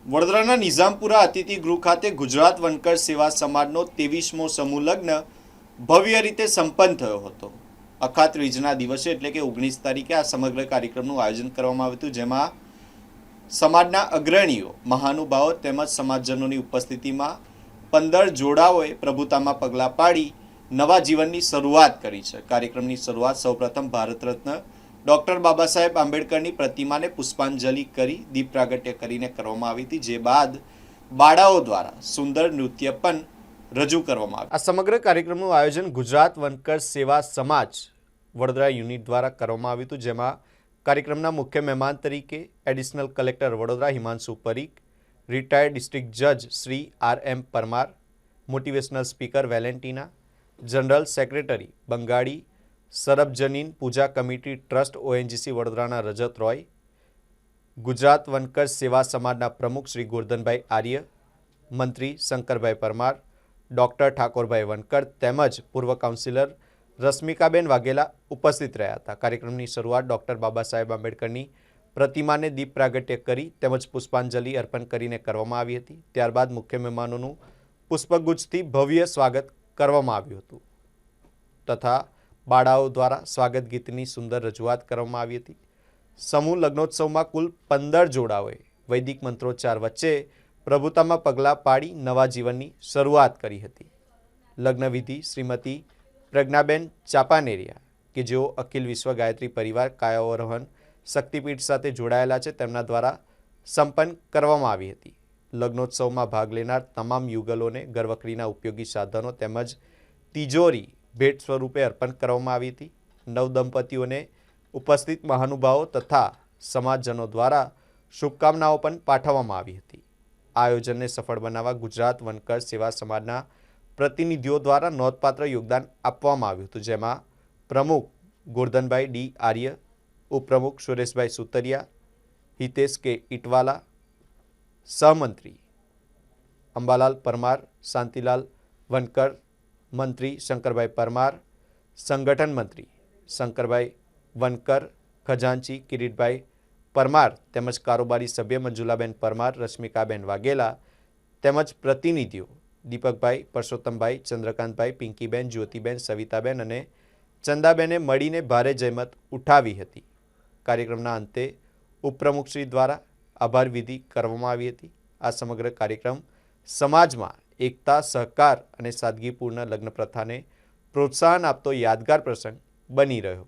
વડોદરાના નિઝામપુરા અતિથિ ગૃહ ખાતે ગુજરાત વનકર સેવા સમાજનો 23મો સમૂહ લગ્ન ભવ્ય રીતે સંપન્ન થયો હતો। અખાત ત્રીજના દિવસે એટલે કે 19 તારીખે આ સમગ્ર કાર્યક્રમનું આયોજન કરવામાં આવ્યું હતું, જેમાં સમાજના અગ્રણીઓ, મહાનુભાવો તેમજ સમાજજનોની ઉપસ્થિતિમાં 15 જોડાઓએ પ્રભુતામાં પગલાં પાડી નવા જીવનની શરૂઆત કરી છે। કાર્યક્રમની શરૂઆત સૌપ્રથમ ભારત રત્ન ડૉક્ટર બાબા સાહેબ આંબેડકરની પ્રતિમાને પુષ્પાંજલિ કરી દીપ પ્રાગટ્ય કરીને કરવામાં આવી હતી, જે બાદ બાળાઓ દ્વારા સુંદર નૃત્ય પણ રજૂ કરવામાં આવ્યું। આ સમગ્ર કાર્યક્રમનું આયોજન ગુજરાત વનકર સેવા સમાજ વડોદરા યુનિટ દ્વારા કરવામાં આવ્યું હતું, જેમાં કાર્યક્રમના મુખ્ય મહેમાન તરીકે additional collector Vadodara Himanshu Parikh, retired district જજ Shri R.M. Parmar, motivational speaker Valentina, general secretary Bengali Sarbajanin Puja committee trust ONGC વડોદરાના રજત રોય, ગુજરાત વનકર સેવા સમાજના પ્રમુખ શ્રી ગોરધનભાઈ આર્ય, મંત્રી શંકરભાઈ પરમાર, ડૉક્ટર ઠાકોરભાઈ વનકર તેમજ પૂર્વ કાઉન્સિલર રશ્મિકાબેન વાઘેલા ઉપસ્થિત રહ્યા હતા। કાર્યક્રમની શરૂઆત ડૉક્ટર બાબા સાહેબ આંબેડકરની પ્રતિમાને દીપ પ્રાગટ્ય કરી તેમજ પુષ્પાંજલિ અર્પણ કરીને કરવામાં આવી હતી। ત્યારબાદ મુખ્ય મહેમાનોનું પુષ્પગુચ્છથી ભવ્ય સ્વાગત કરવામાં આવ્યું હતું તથા બાળાઓ દ્વારા સ્વાગત ગીતની સુંદર રજૂઆત કરવામાં આવી હતી। સમૂહ લગ્નોત્સવમાં કુલ 15 જોડાઓએ વૈદિક મંત્રોચ્ચાર વચ્ચે પ્રભુતામાં પગલાં પાડી નવા જીવનની શરૂઆત કરી હતી। લગ્નવિધિ શ્રીમતી પ્રજ્ઞાબેન ચાપાનેરિયા કે જેઓ અખિલ વિશ્વ ગાયત્રી પરિવાર કાયાવરોહન શક્તિપીઠ સાથે જોડાયેલા છે, તેમના દ્વારા સંપન્ન કરવામાં આવી હતી। લગ્નોત્સવમાં ભાગ લેનાર તમામ યુગલોને ઘરવખરીના ઉપયોગી સાધનો તેમજ તિજોરી ભેટ સ્વરૂપે અર્પણ કરવામાં આવી હતી। નવદંપતીઓને ઉપસ્થિત મહાનુભાવો તથા સમાજજનો દ્વારા શુભકામનાઓ પણ પાઠવવામાં આવી હતી। આ આયોજનને સફળ બનાવવા ગુજરાત વનકર સેવા સમાજના પ્રતિનિધિઓ દ્વારા નોંધપાત્ર યોગદાન આપવામાં આવ્યું હતું, જેમાં પ્રમુખ ગોરધનભાઈ ડી આર્ય, ઉપપ્રમુખ સુરેશભાઈ સુતરિયા, હિતેશ કે ઇટવાલા, સહમંત્રી અંબાલાલ પરમાર, શાંતિલાલ વનકર, મંત્રી શંકરભાઈ પરમાર, સંગઠન મંત્રી શંકરભાઈ વનકર, ખજાનચી કિરીટભાઈ પરમાર તેમજ કારોબારી સભ્ય મંજુલાબેન પરમાર, રશ્મિકાબેન વાઘેલા તેમજ પ્રતિનિધિઓ દીપકભાઈ, પરસોત્તમભાઈ, ચંદ્રકાંતભાઈ, પિંકીબેન, જ્યોતિબેન, સવિતાબેન અને ચંદાબેને મળીને ભારે જહેમત ઉઠાવી હતી। કાર્યક્રમના અંતે ઉપપ્રમુખશ્રી દ્વારા આભાર વિધિ કરવામાં આવી હતી। આ સમગ્ર કાર્યક્રમ સમાજમાં એકતા, સહકાર અને સાદગીપૂર્ણ લગ્ન પ્રથાને પ્રોત્સાહન આપતો યાદગાર પ્રસંગ બની રહ્યો।